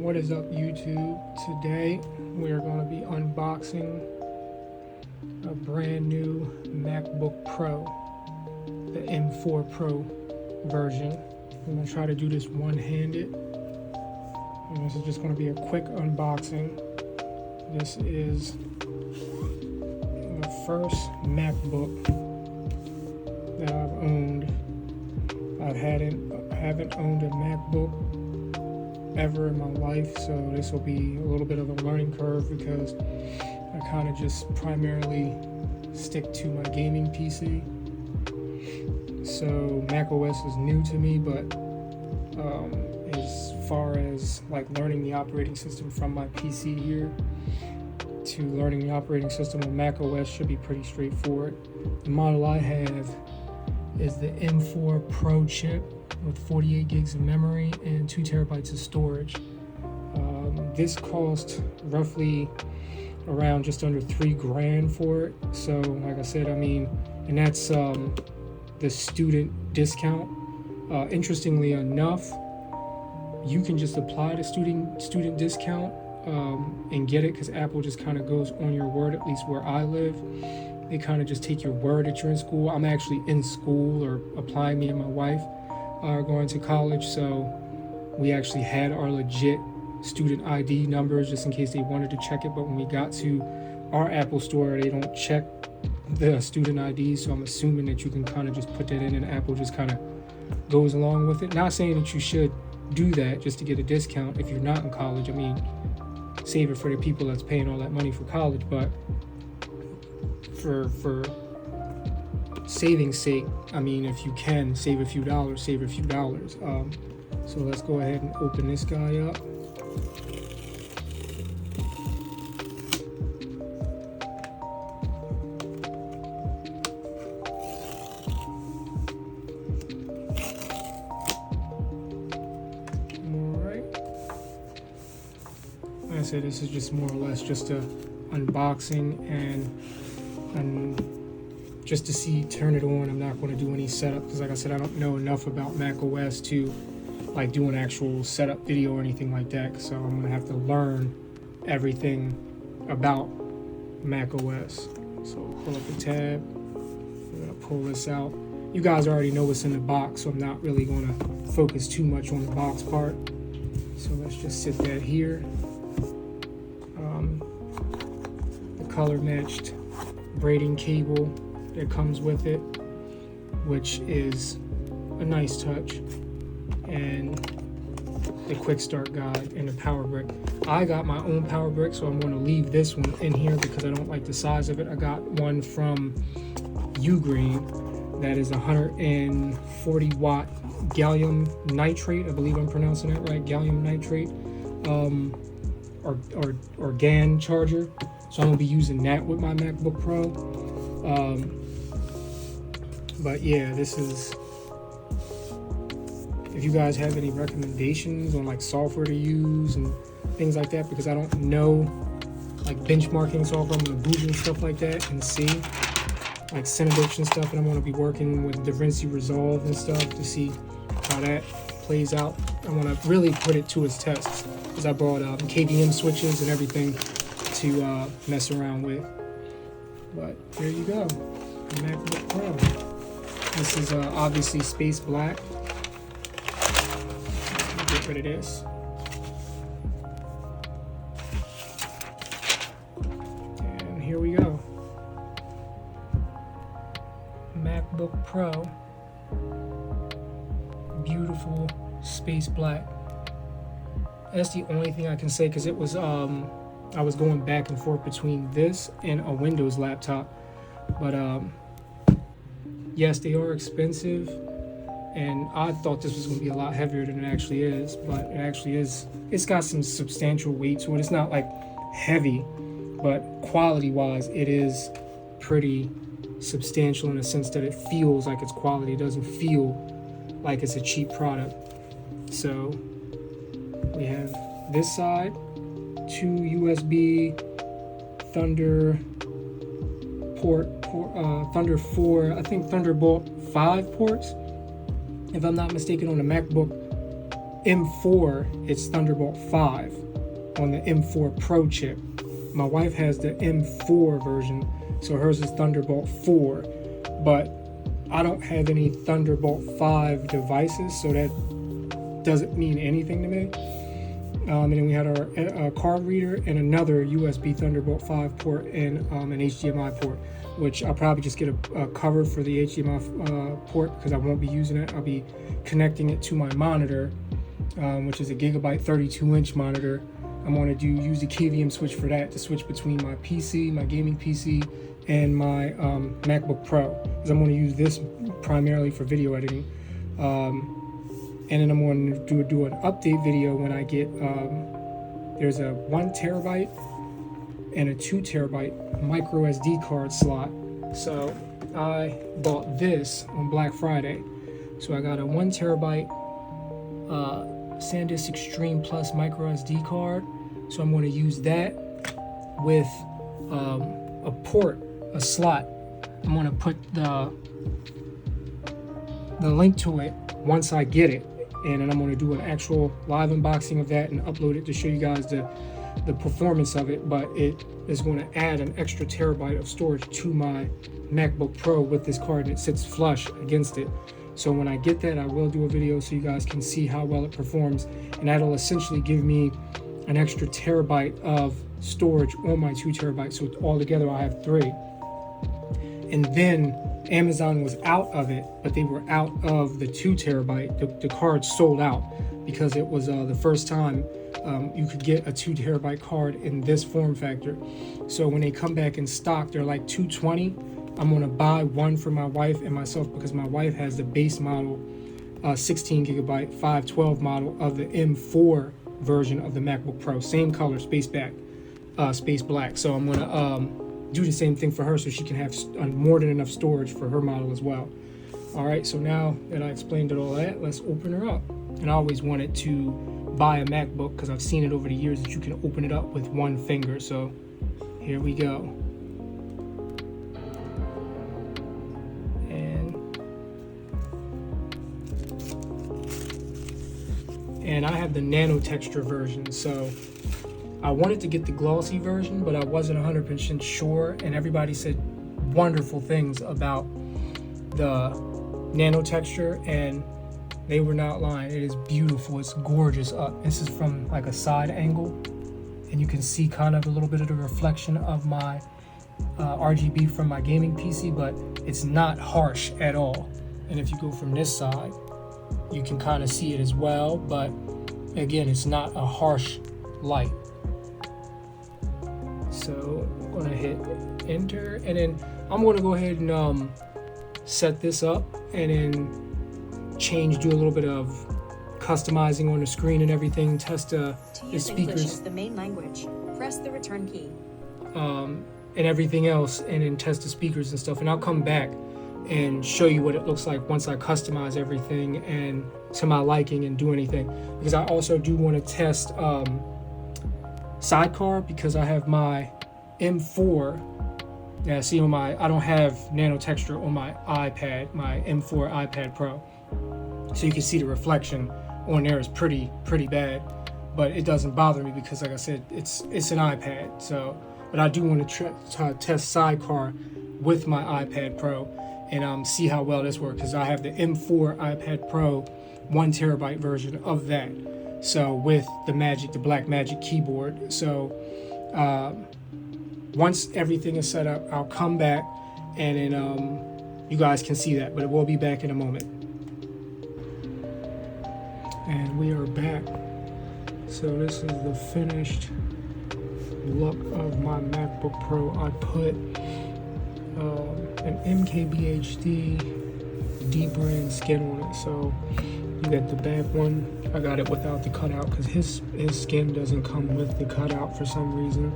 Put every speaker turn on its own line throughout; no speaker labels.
What is up, YouTube? Today we are going to be unboxing a brand new MacBook Pro, the M4 Pro version. I'm going to try to do this one-handed, and this is just going to be a quick unboxing. This is the first MacBook that I've owned. I haven't owned a MacBook ever in my life, so this will be a little bit of a learning curve because I kind of just primarily stick to my gaming PC. So macOS is new to me, but as far as like learning the operating system from my PC here to learning the operating system on macOS should be pretty straightforward. The model I have is the M4 Pro chip with 48 gigs of memory and 2 terabytes of storage. This cost roughly around just under $3,000 for it. So like I said, and that's the student discount. Interestingly enough, you can just apply the student discount and get it, because Apple just kind of goes on your word, at least where I live. They kind of just take your word that you're in school. I'm actually in school, or applying. Me and my wife are going to college, so we actually had our legit student ID numbers just in case they wanted to check it. But when we got to our Apple store, they don't check the student ID, so I'm assuming that you can kind of just put that in and Apple just kind of goes along with it. Not saying that you should do that just to get a discount if you're not in college. Save it for the people that's paying all that money for college, but for saving's sake, if you can save a few dollars, save a few dollars. So let's go ahead and open this guy up. Like I said, this is just more or less just a unboxing and just to turn it on. I'm not going to do any setup because, like I said, I don't know enough about macOS to like do an actual setup video or anything like that. So I'm going to have to learn everything about macOS. So pull up the tab. I'm going to pull this out. You guys already know what's in the box, so I'm not really going to focus too much on the box part. So let's just sit that here. The color matched braiding cable that comes with it, which is a nice touch, and the quick start guide and the power brick. I got my own power brick, so I'm going to leave this one in here because I don't like the size of it. I got one from Ugreen that is 140 watt gallium nitrate. I believe I'm pronouncing that right, gallium nitrate, or GAN charger. So I'm gonna be using that with my MacBook Pro. But yeah, this is, if you guys have any recommendations on like software to use and things like that, because I don't know like benchmarking software, I'm gonna Google stuff like that and see like Cinebench and stuff, and I'm gonna be working with DaVinci Resolve and stuff to see how that plays out. I want to really put it to its test, because I brought KVM switches and everything to mess around with. But there you go, the MacBook Pro. This is obviously space black. Get rid of this. And here we go. MacBook Pro. Beautiful space black. That's the only thing I can say, because it was I was going back and forth between this and a Windows laptop. But yes, they are expensive, and I thought this was going to be a lot heavier than it actually is, but it actually is. It's got some substantial weight to it. It's not like heavy, but quality wise it is pretty substantial in the sense that it feels like it's quality. It doesn't feel like it's a cheap product. So we have this side, 2 USB Thunder Thunder 4, I think Thunderbolt 5 ports, if I'm not mistaken, on the MacBook M4, it's Thunderbolt 5 on the M4 Pro chip. My wife has the M4 version, so hers is Thunderbolt 4, but I don't have any Thunderbolt 5 devices, so that doesn't mean anything to me. And then we had our card reader and another USB Thunderbolt 5 port and an HDMI port, which I'll probably just get a cover for the HDMI port because I won't be using it. I'll be connecting it to my monitor, which is a gigabyte 32-inch monitor. I'm going to use the KVM switch for that to switch between my PC, my gaming PC, and my MacBook Pro, because I'm going to use this primarily for video editing. And then I'm going to do an update video when I get, there's a 1 terabyte and a 2 terabyte micro SD card slot. So I bought this on Black Friday. So I got a 1 terabyte SanDisk Extreme Plus micro SD card. So I'm going to use that with a port, a slot. I'm going to put the link to it once I get it, and then I'm going to do an actual live unboxing of that and upload it to show you guys the performance of it. But it is going to add an extra terabyte of storage to my MacBook Pro with this card, and it sits flush against it. So when I get that, I will do a video so you guys can see how well it performs, and that'll essentially give me an extra terabyte of storage on my 2 terabytes. So altogether I have 3. And then Amazon was out of it, but they were out of the 2 terabyte. The card sold out because it was the first time you could get a 2 terabyte card in this form factor. So when they come back in stock, they're like $220. I'm gonna buy one for my wife and myself because my wife has the base model 16 gigabyte 512 model of the M4 version of the MacBook Pro, same color, space black. So I'm gonna do the same thing for her so she can have more than enough storage for her model as well. All right, so now that I explained it all that, let's open her up. And I always wanted to buy a MacBook because I've seen it over the years that you can open it up with one finger. So here we go. And I have the Nano Texture version, so I wanted to get the glossy version, but I wasn't 100% sure, and everybody said wonderful things about the Nano Texture, and they were not lying. It is beautiful, it's gorgeous. This is from like a side angle, and you can see kind of a little bit of the reflection of my RGB from my gaming PC, but it's not harsh at all. And if you go from this side, you can kind of see it as well, but again, it's not a harsh light. So I'm gonna hit enter, and then I'm gonna go ahead and set this up and then do a little bit of customizing on the screen and everything, test the speakers.
English is the main language. Press the return key.
And everything else, and then test the speakers and stuff, and I'll come back and show you what it looks like once I customize everything and to my liking and do anything, because I also do want to test Sidecar, because I have my M4. Now see, on my, I don't have Nano Texture on my iPad, my M4 iPad Pro, so you can see the reflection on there is pretty bad, but it doesn't bother me because, like I said, it's an iPad. So, but I do want to test Sidecar with my iPad Pro and see how well this works, because I have the M4 iPad Pro 1 terabyte version of that, so with the Black Magic keyboard. So once everything is set up, I'll come back and then you guys can see that, but we'll be back in a moment. And we are back. So this is the finished look of my MacBook Pro. I put an MKBHD D-brand skin on it. So you got the back one. I got it without the cutout because his skin doesn't come with the cutout for some reason.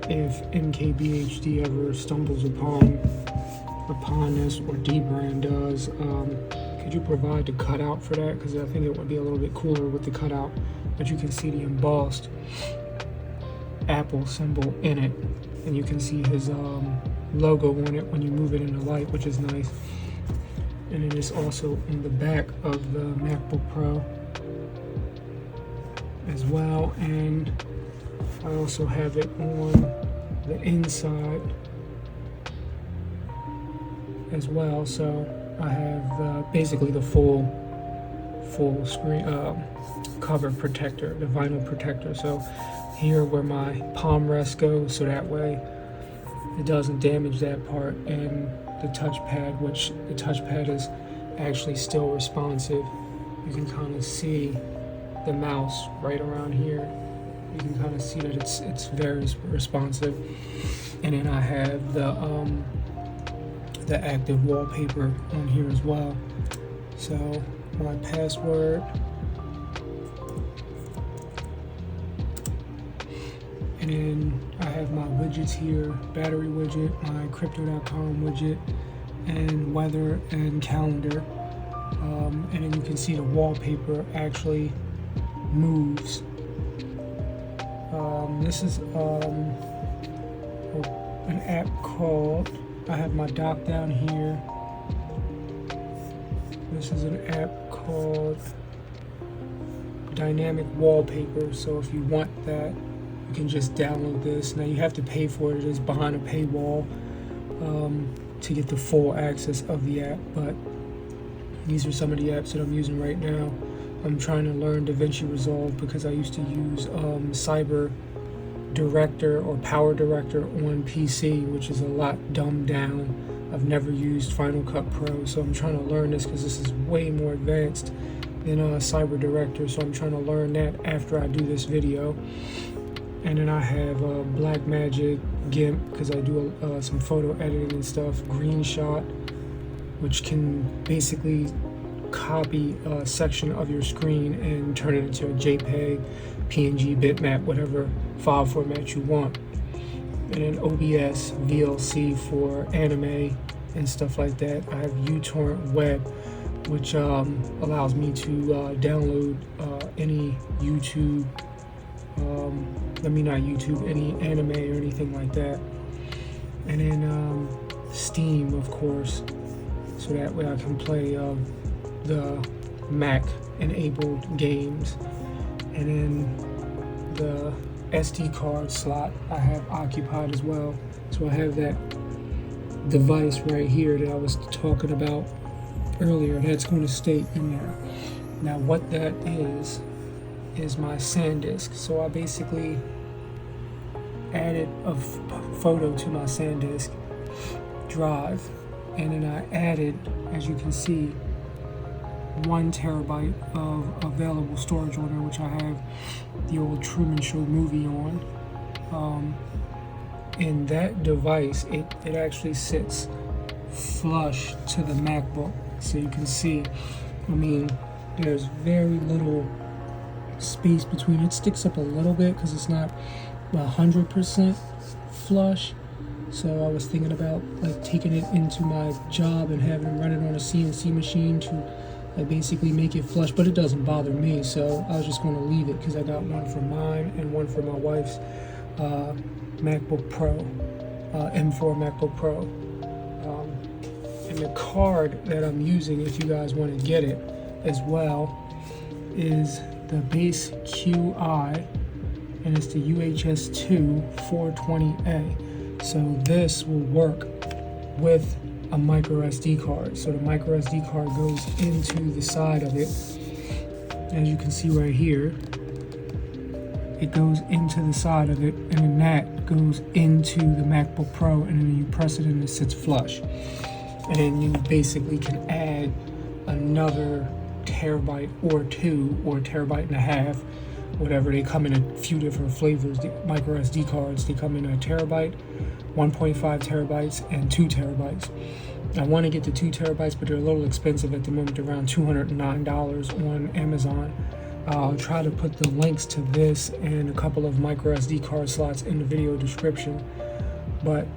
If MKBHD ever stumbles upon this, or D-brand does, could you provide the cutout for that? Because I think it would be a little bit cooler with the cutout, but you can see the embossed Apple symbol in it, and you can see his logo on it when you move it in the light, which is nice. and it is also in the back of the MacBook Pro as well, and I also have it on the inside as well. So I have basically the full screen cover protector, the vinyl protector. So here where my palm rest goes, so that way it doesn't damage that part, and the touchpad, which the touchpad is actually still responsive. You can kind of see the mouse right around here. You can kind of see that it's very responsive. And then I have the active wallpaper on here as well. So my password, and then I have my widgets here, battery widget, my crypto.com widget, and weather and calendar. And then you can see the wallpaper actually moves. This is an app called, I have my dock down here. This is an app called Dynamic Wallpaper. So if you want that, you can just download this. Now you have to pay for it. It is behind a paywall to get the full access of the app. But these are some of the apps that I'm using right now. I'm trying to learn DaVinci Resolve because I used to use Cyber Director or Power Director on PC, which is a lot dumbed down. I've never used Final Cut Pro, so I'm trying to learn this because this is way more advanced than Cyber Director. So I'm trying to learn that after I do this video. And then I have Blackmagic GIMP because I do some photo editing and stuff. Green Shot, which can basically copy a section of your screen and turn it into a JPEG, PNG, bitmap, whatever file format you want. And then OBS, VLC for anime and stuff like that. I have uTorrent Web, which allows me to download any YouTube, any anime or anything like that. And then Steam, of course, so that way I can play the Mac enabled games. And then the SD card slot I have occupied as well. So I have that device right here that I was talking about earlier. That's going to stay in there. Now what that is my SanDisk. So I basically added a photo to my SanDisk drive, and then I added, as you can see, 1 terabyte of available storage on there, which I have the old Truman Show movie on. In that device, it actually sits flush to the MacBook. So you can see, I mean, there's very little space between it. Sticks up a little bit because it's not 100% flush. So I was thinking about like taking it into my job and having it run it on a CNC machine to basically make it flush, but it doesn't bother me, so I was just going to leave it because I got one for mine and one for my wife's MacBook Pro, M4 MacBook Pro. And the card that I'm using, if you guys want to get it as well, is the base QI, and it's the UHS2 420A. So this will work with a micro SD card. So the micro SD card goes into the side of it. As you can see right here, it goes into the side of it, and then that goes into the MacBook Pro, and then you press it and it sits flush. And then you basically can add another terabyte or 2 or a terabyte and a half, whatever. They come in a few different flavors. The micro SD cards, they come in a terabyte, 1.5 terabytes, and 2 terabytes. I want to get the 2 terabytes, but they're a little expensive at the moment, around $209 on Amazon. I'll try to put the links to this and a couple of micro SD card slots in the video description. But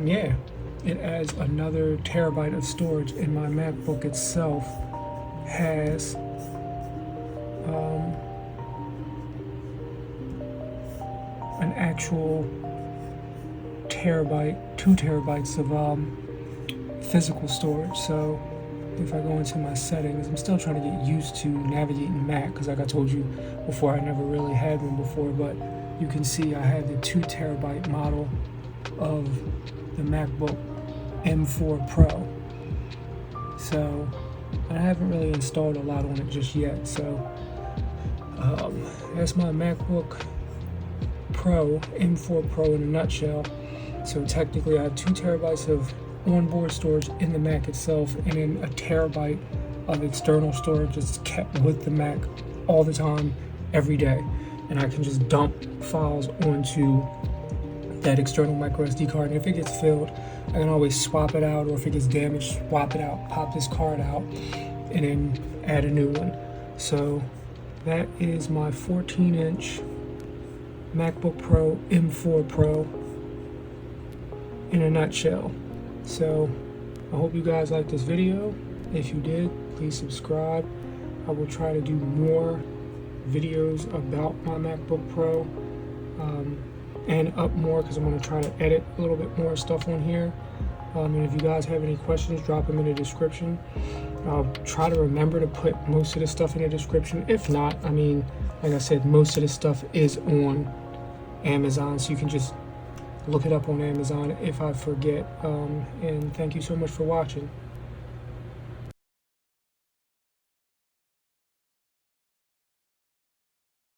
yeah, it adds another terabyte of storage, and my MacBook itself has an actual terabyte, 2 terabytes of physical storage. So if I go into my settings, I'm still trying to get used to navigating Mac because, like I told you before, I never really had one before. But you can see I have the 2 terabyte model of the MacBook M4 Pro. So I haven't really installed a lot on it just yet. So that's my MacBook Pro M4 Pro in a nutshell. So technically I have 2 terabytes of onboard storage in the Mac itself, and then a terabyte of external storage that's kept with the Mac all the time, every day. And I can just dump files onto that external micro SD card, and if it gets filled, I can always swap it out, or if it gets damaged, swap it out, pop this card out, and then add a new one. So that is my 14-inch MacBook Pro M4 Pro in a nutshell. So I hope you guys liked this video. If you did, please subscribe. I will try to do more videos about my MacBook Pro and up more, because I'm going to try to edit a little bit more stuff on here. And if you guys have any questions, drop them in the description. I'll try to remember to put most of the stuff in the description. If not, I mean, like I said, most of the stuff is on Amazon, so you can just look it up on Amazon if I forget. And thank you so much for watching.